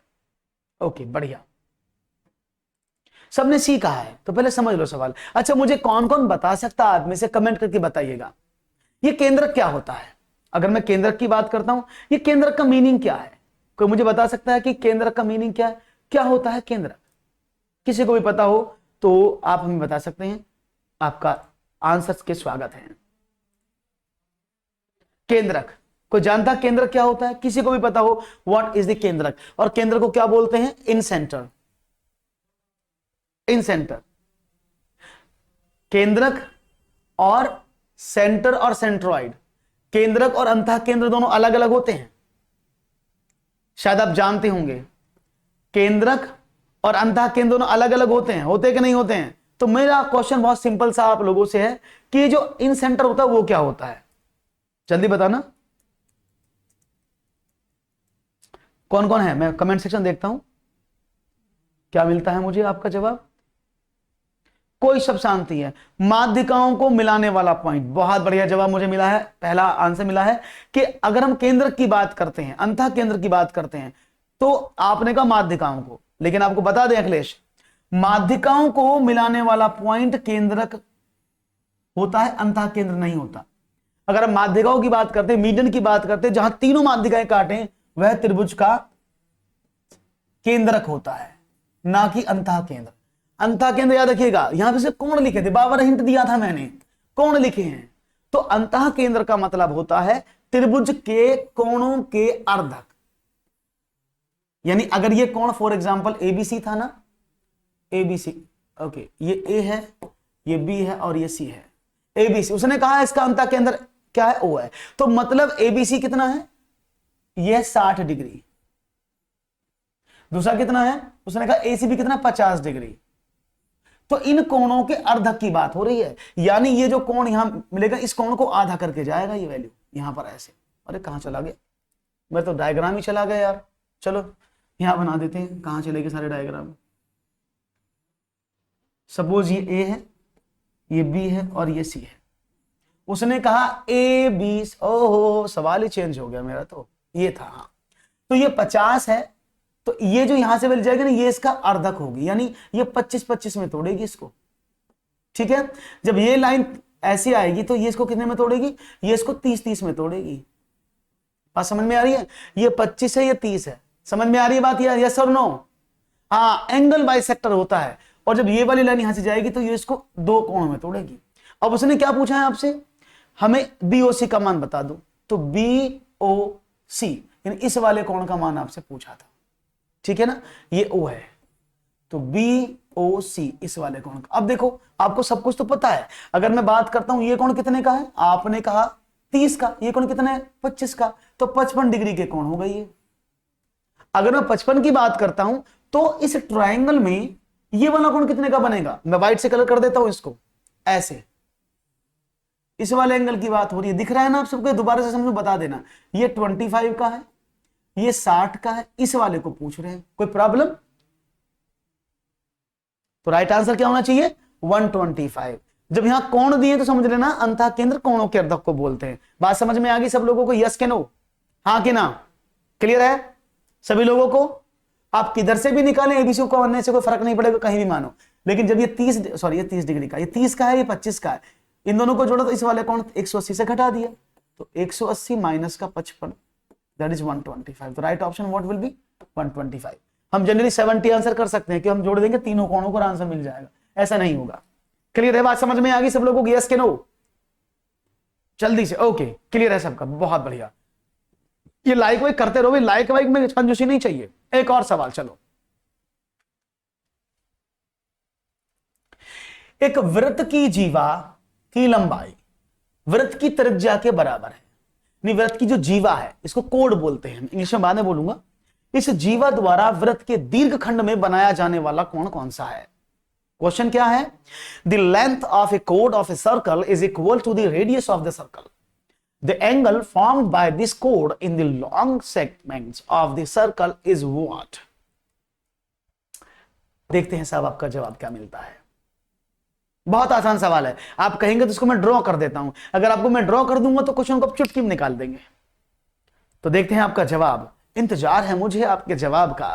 ओके, बढ़िया, सबने सी कहा है तो पहले समझ लो सवाल। अच्छा, मुझे कौन कौन बता सकता है आदमी से कमेंट करके बताइएगा, ये केंद्रक क्या होता है। अगर मैं केंद्रक की बात करता हूं, ये केंद्रक का मीनिंग क्या है, कोई मुझे बता सकता है कि केंद्रक का मीनिंग क्या है, क्या होता है केंद्रक। किसी को भी पता हो तो आप हमें बता सकते हैं, आपका आंसर के स्वागत है। केंद्रक, कोई जानता केंद्रक क्या होता है, किसी को भी पता हो व्हाट इज द केंद्रक। और केंद्र को क्या बोलते हैं, इन सेंटर, इन सेंटर। केंद्रक और सेंटर और सेंट्रॉइड, केंद्रक और अंतः केंद्र दोनों अलग अलग होते हैं, शायद आप जानते होंगे। केंद्रक और अंतः केंद्र दोनों अलग अलग होते हैं, होते कि नहीं होते हैं। तो मेरा क्वेश्चन बहुत सिंपल सा आप लोगों से है कि जो इन सेंटर होता है वो क्या होता है, जल्दी बताना कौन कौन है। मैं कमेंट सेक्शन देखता हूं क्या मिलता है मुझे आपका जवाब। कोई सब शांति है, माध्यिकाओं को मिलाने वाला पॉइंट, बहुत बढ़िया जवाब मुझे मिला है। पहला आंसर मिला है कि अगर हम केंद्र की बात करते हैं, अंतः केंद्र की बात करते हैं, तो आपने कहा माध्यिकाओं को, लेकिन आपको बता दें अखिलेश, माध्यिकाओं को मिलाने वाला पॉइंट केंद्रक होता है, अंतः केंद्र नहीं होता। अगर हम माध्यिकाओं की बात करते हैं, मीडियन की बात करते हैं, जहां तीनों माध्यिकाएं काटें वह त्रिभुज का केंद्रक होता है, ना कि अंतः केंद्र। अंतः केंद्र याद रखिएगा, यहां पे सिर्फ कोण लिखे थे, बार हिंट दिया था मैंने, कोण लिखे हैं। तो अंतः केंद्र का मतलब होता है त्रिभुज के कोणों के अर्धक। यानी अगर ये कोण फॉर एग्जांपल एबीसी था ना, एबीसी, ओके, ये ए है, ये बी है और ये सी है, एबीसी। उसने कहा इसका अंतः केंद्र क्या है, ओ है। तो मतलब एबीसी कितना है, यह 60 डिग्री। दूसरा कितना है, उसने कहा एसीबी कितना, 50 डिग्री। तो इन कोणों के अर्धक की बात हो रही है। यानी ये जो कोण यहां मिलेगा, इस कोण को आधा करके जाएगा ये वैल्यू यहां पर ऐसे। अरे कहां चला गया, मैं तो डायग्राम ही चला गया यार। चलो यहां बना देते हैं, कहां चले गए सारे डायग्राम। सपोज ये ए है, ये बी है और ये सी है। उसने कहा ए बी, ओहो सवाल ही चेंज हो गया मेरा, तो ये था। हाँ, तो ये 50 है, तो ये जो यहां से मिल जाएगा ना, ये इसका अर्धक होगी, यानी ये 25-25 में तोड़ेगी इसको। ठीक है, जब ये लाइन ऐसी आएगी तो ये इसको कितने में तोड़ेगी, ये इसको 30-30 में तोड़ेगी। बात समझ में आ रही है, ये 25 है, ये 30 है, समझ में आ रही है बात यार, यस और नो। हाँ, एंगल बाइसेक्टर होता है। और जब ये वाली लाइन यहां से जाएगी तो ये इसको दो कोण में तोड़ेगी। अब उसने क्या पूछा है आपसे, हमें बीओसी का मान बता दो। तो बीओसी यानी इस वाले कोण का मान आपसे पूछा था, ठीक है ना, ये ओ है, तो बीओसी इस वाले कोण का। अब देखो आपको सब कुछ तो पता है। अगर मैं बात करता हूं ये कोण कितने का है, आपने कहा 30 का, ये कोण कितने है 25 का, तो 55 डिग्री के कोण हो गई है। अगर मैं 55 की बात करता हूं तो इस ट्रायंगल में ये वाला कोण कितने का बनेगा, मैं व्हाइट से कलर कर देता हूं इसको ऐसे, इस वाले एंगल की बात हो रही है, दिख रहा है ना आप सबको, दोबारा से समझो बता देना। ये 25 का है, ये 60 का है, इस वाले को पूछ रहे हैं, कोई प्रॉब्लम। तो राइट आंसर क्या होना चाहिए 125। जब यहां कोण दिए तो समझ लेना अंतः केंद्र कोणों के अर्धक को बोलते हैं। बात समझ में आ गई सब लोगों को, यस के नो, हाँ कि ना, क्लियर है सभी लोगों को। आप किधर से भी निकालें एबीसी को बनने से कोई फर्क नहीं पड़ेगा, कहीं भी मानो। लेकिन जब ये 30 डिग्री का, ये 30 का है, ये 25 का है, इन दोनों को जोड़ा तो इस वाले कोण 180 से घटा दिया, तो 180 माइनस का 55, दैट इज 125। तो right option what will be 125। हम जनरली 70 आंसर कर सकते हैं कि हम जोड़ देंगे तीनों कोणों को आंसर मिल जाएगा, ऐसा नहीं होगा। क्लियर है, बात समझ में आ गई सब लोगों को, यस के नो, जल्दी से, ओके क्लियर है सबका, बहुत बढ़िया। ये लाइक वाइक करते रहो, लाइक वाइक में कंजूसी नहीं चाहिए। एक और सवाल, चलो। एक वृत्त की जीवा की लंबाई वृत्त की त्रिज्या के बराबर है। नहीं, वृत्त की जो जीवा है इसको कोड बोलते हैं, इंग्लिश में बाद में बोलूंगा। इस जीवा द्वारा वृत्त के दीर्घ खंड में बनाया जाने वाला कोण कौन सा है। क्वेश्चन क्या है, द लेंथ ऑफ ए कोड of a circle is equal to the radius of the circle. The angle formed by this chord in the long segments of the circle is what? देखते हैं साहब आपका जवाब क्या मिलता है। बहुत आसान सवाल है, आप कहेंगे तो इसको मैं ड्रॉ कर देता हूं, अगर आपको मैं ड्रॉ कर दूंगा तो क्वेश्चन को आप चुटकी में निकाल देंगे। तो देखते हैं आपका जवाब, इंतजार है मुझे आपके जवाब का।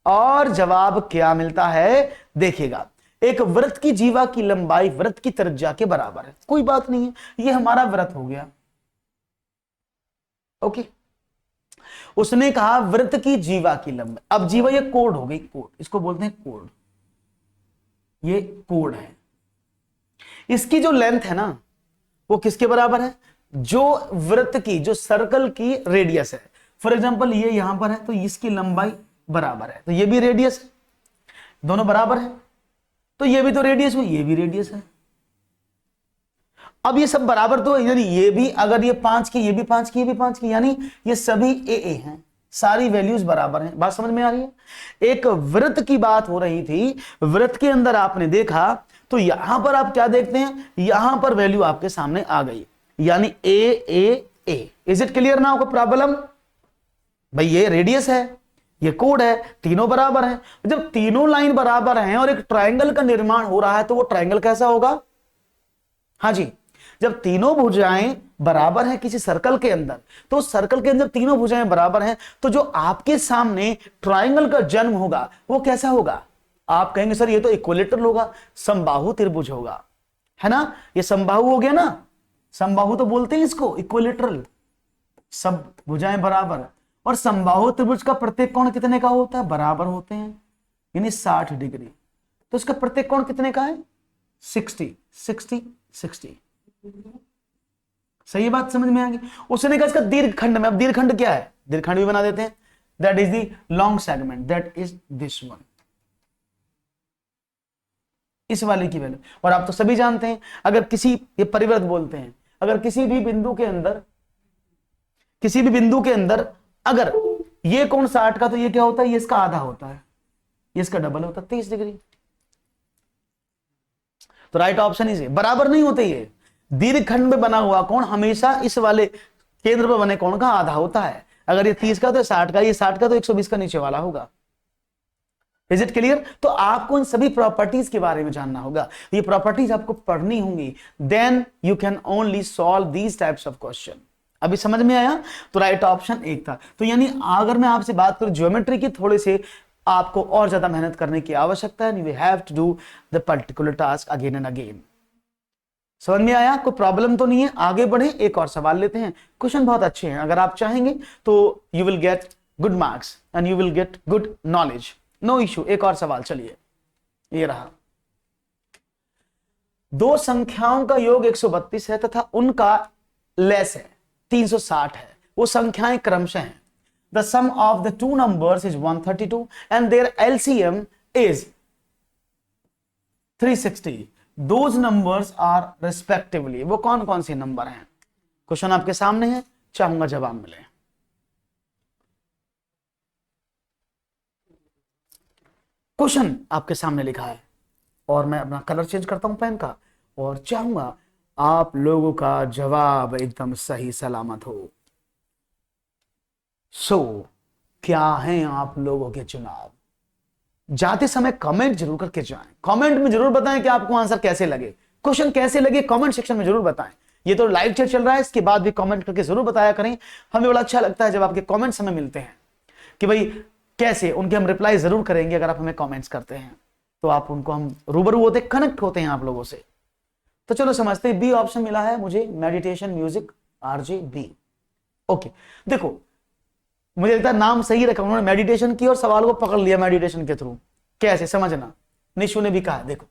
और जवाब क्या मिलता है देखिएगा, एक वृत्त की जीवा की लंबाई वृत्त की त्रिज्या के बराबर है। कोई बात नहीं है, ये हमारा वृत्त हो गया, ओके। उसने कहा वृत्त की जीवा की लंबाई, अब जीवा ये कोड हो गई, कोड इसको बोलते हैं कोड, ये कोड है। इसकी जो लेंथ है ना वो किसके बराबर है, जो वृत्त की, जो सर्कल की रेडियस है। फॉर एग्जांपल ये यहां पर है तो इसकी लंबाई बराबर है, तो ये भी रेडियस है, दोनों बराबर है, तो ये भी तो रेडियस हुई, ये भी रेडियस है। अब ये सब बराबर तो, यानी ये भी अगर ये 5 की, ये भी 5 की, ये भी 5 की, यानी ये सभी ए हैं, सारी वैल्यूज बराबर हैं। बात समझ में आ रही है। एक वृत्त की बात हो रही थी, वृत्त के अंदर आपने देखा तो यहां पर आप क्या देखते हैं, यहां पर वैल्यू आपके सामने आ गई, यानी ए। इज इट क्लियर ना, कोई प्रॉब्लम भाई, ये रेडियस है, ये कोड है, तीनों बराबर हैं। जब तीनों लाइन बराबर हैं और एक ट्रायंगल का निर्माण हो रहा है तो वो ट्रायंगल कैसा होगा, हाँ जी, जब तीनों भुजाएं बराबर हैं किसी सर्कल के अंदर, तो सर्कल के अंदर तीनों भुजाएं बराबर हैं, तो जो आपके सामने ट्रायंगल का जन्म होगा वो कैसा होगा, आप कहेंगे सर ये तो इक्विलेटरल होगा, समबाहु त्रिभुज होगा, है ना, ये समबाहु हो गया ना, समबाहु तो बोलते हैं इसको, इक्विलेटरल, सब भुजाएं बराबर। और समबाहु त्रिभुज का प्रत्येक कोण कितने का होता है? बराबर होते हैं, यानी 60 डिग्री। तो इसका प्रत्येक कोण कितने का है? 60 60 60। सही बात समझ में आ गई। उसने कहा इसका दीर्घखंड में, अब दीर्घखंड क्या है? दीर्घखंड भी बना देते हैं। That is the long segment, that is this one, इस वाले की वैल्यू। और आप तो सभी जानते हैं, अगर किसी, ये परिवर्त बोलते हैं, अगर किसी भी बिंदु के अंदर अगर ये कोण 60 का, तो ये क्या होता है? ये इसका आधा होता है, ये इसका डबल होता है, 30 डिग्री। तो राइट ऑप्शन इज, बराबर नहीं होते ये। दीर्घखंड में बना हुआ कोण हमेशा इस वाले केंद्र पर बने कोण का आधा होता है। अगर ये 30 का तो 60 का, ये 60 का तो 120 का नीचे वाला होगा। Is it clear? तो आपको इन सभी प्रॉपर्टीज के बारे में जानना होगा, ये प्रॉपर्टीज आपको पढ़नी होंगी, then you can only solve these types of question. अभी समझ में आया? तो राइट ऑप्शन एक था। तो यानी अगर मैं आपसे बात करूं ज्योमेट्री की, थोड़े से आपको और ज्यादा मेहनत करने की आवश्यकता है, you have to do the particular task again and again. समझ में आया? कोई प्रॉब्लम तो नहीं है? आगे बढ़े, एक और सवाल लेते हैं। क्वेश्चन बहुत अच्छे हैं, अगर आप चाहेंगे तो you will get good marks and you will get good knowledge, no issue. एक और सवाल, चलिए ये रहा। दो संख्याओं का योग 132 है तथा उनका लेस है 360 है, वो संख्याएं क्रमशः हैं। The sum of the two numbers is 132 and their LCM is 360। Those numbers are respectively, वो कौन कौन से नंबर हैं? क्वेश्चन आपके सामने है, चाहूंगा जवाब मिले। क्वेश्चन आपके सामने लिखा है और मैं अपना कलर चेंज करता हूं पेन का, और चाहूंगा आप लोगों का जवाब एकदम सही सलामत हो। क्या हैं आप लोगों के चुनाव? जाते समय कमेंट जरूर करके जाएं, कमेंट में जरूर बताएं कि आपको आंसर कैसे लगे, क्वेश्चन कैसे लगे, कमेंट सेक्शन में जरूर बताएं। ये तो लाइव चैट चल रहा है, इसके बाद भी कमेंट करके जरूर बताया करें। हमें बड़ा अच्छा लगता है जब आपके कमेंट्स हमें मिलते हैं कि भाई कैसे, उनके हम रिप्लाई जरूर करेंगे अगर आप हमें कमेंट्स करते हैं तो। आप उनको, हम रूबरू होते, कनेक्ट होते हैं आप लोगों से। तो चलो समझते हैं, बी ऑप्शन मिला है मुझे, मेडिटेशन म्यूजिक RJB। ओके, देखो मुझे लगता है नाम सही रखा उन्होंने, मेडिटेशन की, और सवाल को पकड़ लिया मेडिटेशन के थ्रू। कैसे समझना, निशु ने भी कहा। देखो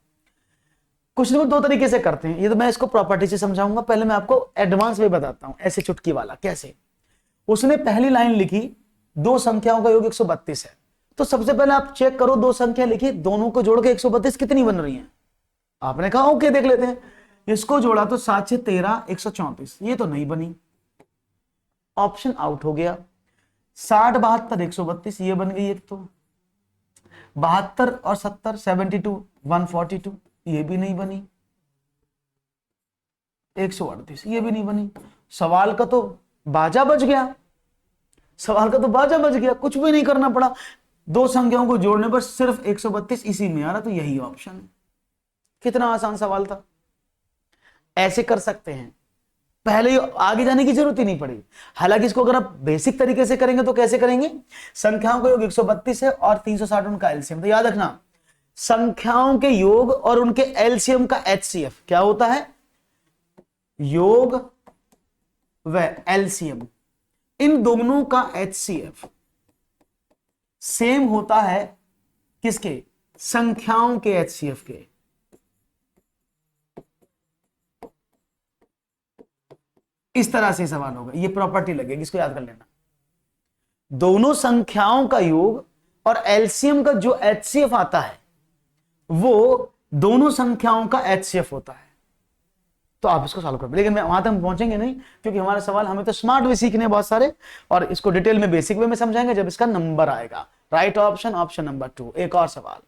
कुछ लोग दो तरीके से करते हैं, ये तो मैं इसको प्रॉपर्टी से समझाऊंगा, पहले मैं आपको एडवांस में बताता हूं, ऐसे चुटकी वाला। कैसे? उसने पहली लाइन लिखी, दो संख्याओं का योग 132 है, तो सबसे पहले आप चेक करो, दो संख्या लिखी, दोनों को जोड़ के 132 कितनी बन रही है? आपने कहा ओके देख लेते हैं, इसको जोड़ा तो 7 से 13 134, ये तो नहीं बनी, ऑप्शन आउट हो गया। 60 72 132 ये बन गई एक, तो 72 और 70 72 142 ये भी नहीं बनी, 138 ये भी नहीं बनी। सवाल का तो बाजा बज गया, सवाल का तो बाजा बज गया, कुछ भी नहीं करना पड़ा, दो संख्याओं को जोड़ने पर सिर्फ 132 इसी में आ रहा, तो यही ऑप्शन है। कितना आसान सवाल था। ऐसे कर सकते हैं, पहले आगे जाने की जरूरत ही नहीं पड़ी। हालांकि इसको अगर आप बेसिक तरीके से करेंगे तो कैसे करेंगे? संख्याओं का योग 132 है और 360 उनका एलसीएम, तो याद रखना संख्याओं के योग और उनके एलसीएम का HCF क्या होता है? योग व एलसीएम, इन दोनों का HCF सेम होता है किसके? संख्याओं के HCF के। इस तरह से सवाल होगा, ये प्रॉपर्टी लगेगी, इसको याद कर लेना। दोनों संख्याओं का योग और एलसीएम का जो HCF आता है वो दोनों संख्याओं का HCF होता है। तो आप इसको सॉल्व कर, लेकिन मैं वहां तक हम पहुंचेंगे नहीं, क्योंकि हमारे सवाल, हमें तो स्मार्ट वे सीखने बहुत सारे, और इसको डिटेल में बेसिक वे में समझाएंगे जब इसका नंबर आएगा। Right option, option number 2। एक और सवाल,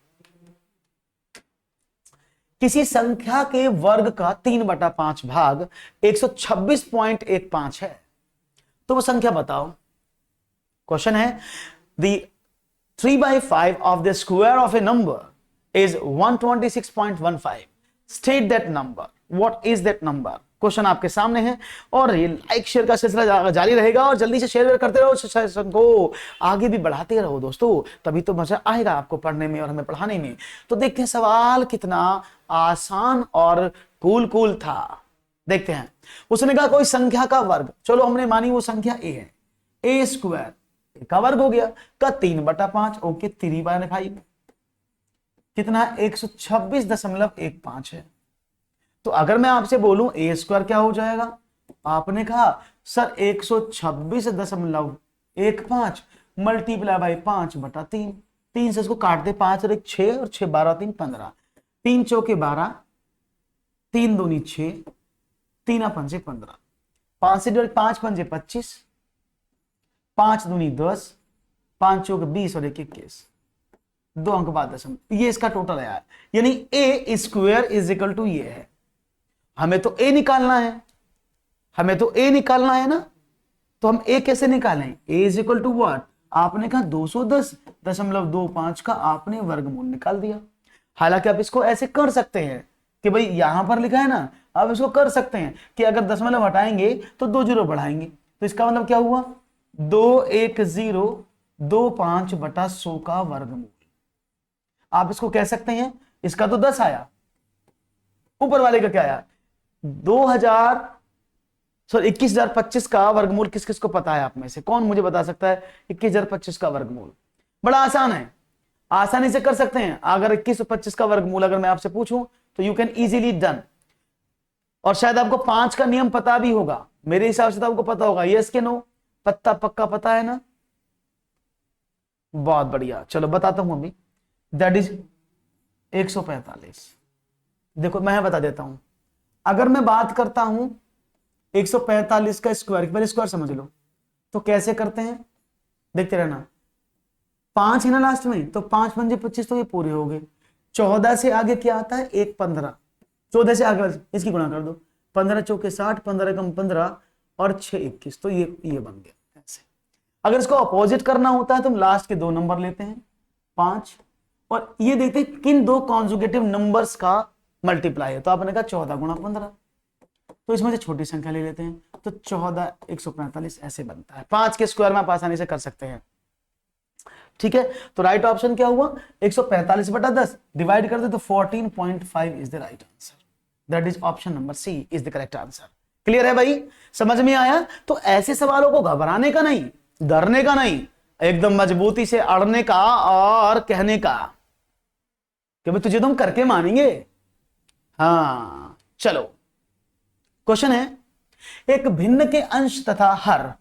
किसी संख्या के वर्ग का 3/5 भाग 126.15 है, तो वो संख्या बताओ। क्वेश्चन है, the 3/5 of the square of A number is 126.15. State that number. What is that number? Question आपके सामने है, और ये लाइक शेयर का सिलसिला जारी रहेगा, और जल्दी से शेयर करते रहो, सेशन को आगे भी बढ़ाते रहो दोस्तों, तभी तो मजा आएगा आपको पढ़ने में और हमें पढ़ाने में। तो देखते हैं सवाल कितना आसान और कूल था। देखते हैं, उसने कहा कोई संख्या का वर्ग, चलो हमने मानी वो संख्या a है, a² का वर्ग हो गया का 3/5, ओके 3/5 कितना 126.15 है। तो अगर मैं आपसे बोलूं ए स्क्वायर क्या हो जाएगा, आपने कहा सर 126.15 मल्टीप्लाई बाई 5/3, 3 से इसको काट दे, 5 और 1 6 और 6 12 3 15, 3 चौके 12, 3 दूनी 6, 3 पंजे 15, 5 से 5 पंजे 25, 5 दूनी 10, 5 चौके 20 और 1 21, 2 अंक बाद दशमलव, ये इसका टोटल आया। यानी ए स्क्वायर इज इक्वल टू ये है। हमें तो ए निकालना है, हमें तो ए निकालना है ना, तो हम ए कैसे निकालें, ए इज इक्वल टू व्हाट, आपने कहा 210.25 का आपने वर्गमूल निकाल दिया। हालांकि आप इसको ऐसे कर सकते हैं कि भाई यहां पर लिखा है ना, आप इसको कर सकते हैं कि अगर दशमलव हटाएंगे तो 2 जीरो बढ़ाएंगे, तो इसका मतलब क्या हुआ 21025/100 का वर्गमूल। आप इसको कह सकते हैं, इसका तो 10 आया, ऊपर वाले का क्या आया 21,025 का वर्गमूल। किस किस को पता है आप में से, कौन मुझे बता सकता है 21,025 का वर्गमूल? बड़ा आसान है, आसानी से कर सकते हैं। अगर 2125 का वर्गमूल अगर मैं आपसे पूछूं तो यू कैन इजीली डन। और शायद आपको 5 का नियम पता भी होगा, मेरे हिसाब से तो आपको पता होगा, यस के नो, पत्ता पक्का पता है ना, बहुत बढ़िया। चलो बताता हूं अभी, दैट इज 145। देखो मैं बता देता हूं, अगर मैं बात करता हूं 145 का स्क्वायर, पहले स्क्वायर समझ लो, तो कैसे करते हैं देखते रहना। 5 है ना लास्ट में, तो 5 पंजे 25, तो ये पूरे हो गए। 14 से आगे क्या आता है 1 15, 14 से आगे इसकी गुणा कर दो, 15 चौके 60, 15 कम 15 और 6 21, तो ये बन गया ऐसे। अगर इसको अपोजिट करना होता है तो हम लास्ट के 2 नंबर लेते हैं 5, और ये देखते हैं किन 2 कॉन्जुगेटिव नंबर्स का मल्टीप्लाई है, तो आपने कहा 14 गुणा 15, तो इसमें से छोटी संख्या ले लेते हैं, तो 14 145 ऐसे बनता है। 5 के स्क्वायर में आप आसानी से कर सकते हैं, ठीक है। तो राइट ऑप्शन क्या हुआ 145/10 डिवाइड कर दे तो 14.5 is the right answer, that is option number C is the correct answer. Clear है भाई, समझ में आया? तो ऐसे सवालों को घबराने का नहीं, डरने का नहीं, एकदम मजबूती से अड़ने का और कहने का कि भाई तुझे तो हम करके मानेंगे। हाँ चलो, क्वेश्चन है, एक भिन्न के अंश तथा हर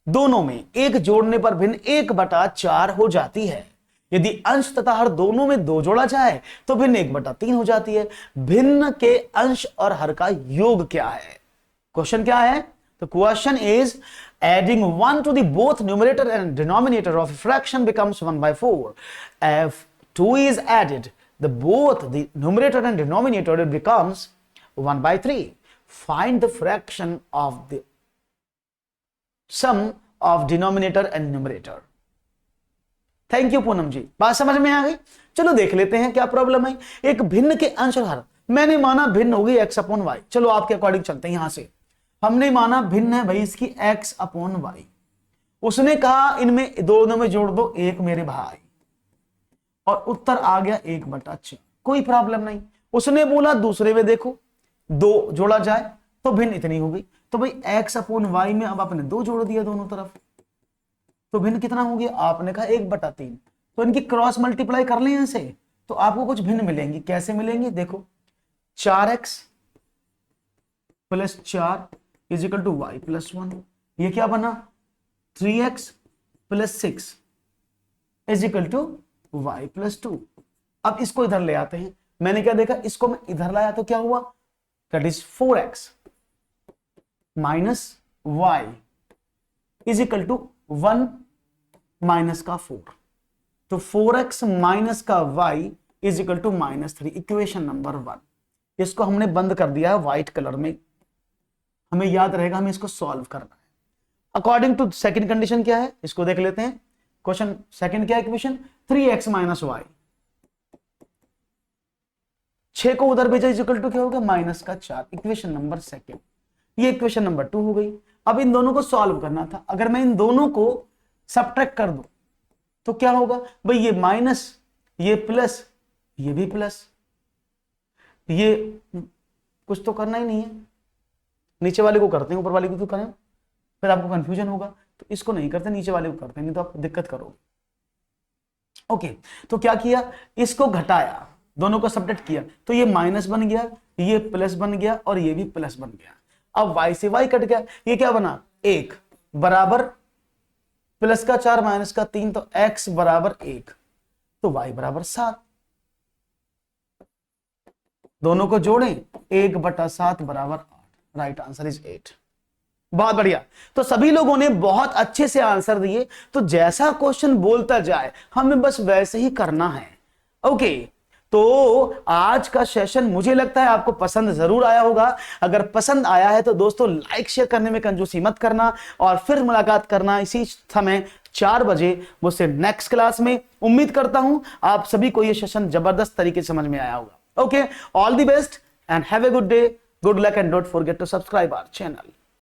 दोनों में एक जोड़ने पर भिन्न 1/4 हो जाती है। यदि अंश तथा हर दोनों में 2 जोड़ा जाए तो भिन्न 1/3 हो जाती है। भिन्न के अंश और हर का योग क्या है? क्वेश्चन क्या है? तो question is adding 1 to the both numerator and denominator of fraction becomes 1/4. If 2 is added, both the numerator and denominator it becomes 1/3. Find the fraction of the sum of denominator and numerator. Thank you Poonam ji, बात समझ में आ गई। चलो देख लेते हैं क्या प्रॉब्लम है। एक भिन्न के अंश और हर, मैंने माना भिन्न होगी x/y, चलो आपके अकॉर्डिंग चलते हैं। यहां से हमने माना भिन्न है भाई इसकी x/y, उसने कहा इनमें दोनों में जोड़ दो 1 मेरे भाई, और उत्तर आ गया 1/6, कोई प्रॉब्लम नहीं। उसने बोला दूसरे में देखो 2 जोड़ा जाए तो भिन्न इतनी होगी, तो भाई x/y में अब आपने 2 जोड़ दिया दोनों तरफ, तो भिन्न कितना हो गया? आपने कहा 1/3, तो इनकी क्रॉस मल्टीप्लाई कर लें ऐसे, तो आपको कुछ भिन्न मिलेंगी। कैसे मिलेंगे देखो, 4x + 4 = y + 1, ये क्या बना 3x + 6 = y + 2। अब इसको इधर ले आते हैं, मैंने क्या देखा, इसको मैं इधर लाया तो क्या हुआ, दैट इज 4x - y = 1 - 4, तो 4x - y = -3, इक्वेशन नंबर 1। इसको हमने बंद कर दिया है व्हाइट कलर में, हमें याद रहेगा हमें इसको सॉल्व करना है। अकॉर्डिंग टू सेकंड कंडीशन क्या है इसको देख लेते हैं। क्वेश्चन सेकंड क्या है, इक्वेशन 3x - y, 6 को उधर भेजा इक्वल टू क्या होगा -4, इक्वेशन नंबर सेकंड। ये इक्वेशन नंबर 2 हो गई। अब इन दोनों को सॉल्व करना था, अगर मैं इन दोनों को सब्ट्रैक्ट कर दूं तो क्या होगा भाई, ये माइनस, ये प्लस, ये भी प्लस, ये कुछ तो करना ही नहीं है, नीचे वाले को करते हैं ऊपर वाले को क्यों करें, फिर आपको कंफ्यूजन होगा। तो इसको नहीं करते, नीचे वाले को करते, नहीं तो आप दिक्कत करोगे। ओके, तो क्या किया, इसको घटाया, दोनों को सब्ट्रैक्ट किया, तो ये माइनस बन गया, ये प्लस बन गया और ये भी प्लस बन गया। अब y से y कट गया, ये क्या बना, 1 बराबर प्लस का 4 माइनस का 3, तो x बराबर 1, तो y बराबर 7। दोनों को जोड़ें, 1/7 बराबर 8। Right answer is 8। बहुत बढ़िया। तो सभी लोगों ने बहुत अच्छे से आंसर दिए। तो जैसा क्वेश्चन बोलता जाए हमें बस वैसे ही करना है। ओके, तो आज का सेशन मुझे लगता है आपको पसंद जरूर आया होगा। अगर पसंद आया है तो दोस्तों लाइक शेयर करने में कंजूसी मत करना, और फिर मुलाकात करना इसी समय 4 बजे मुझसे नेक्स्ट क्लास में। उम्मीद करता हूं आप सभी को यह सेशन जबरदस्त तरीके से समझ में आया होगा। Okay, all the best and have a good day, good luck, and don't forget to subscribe our channel.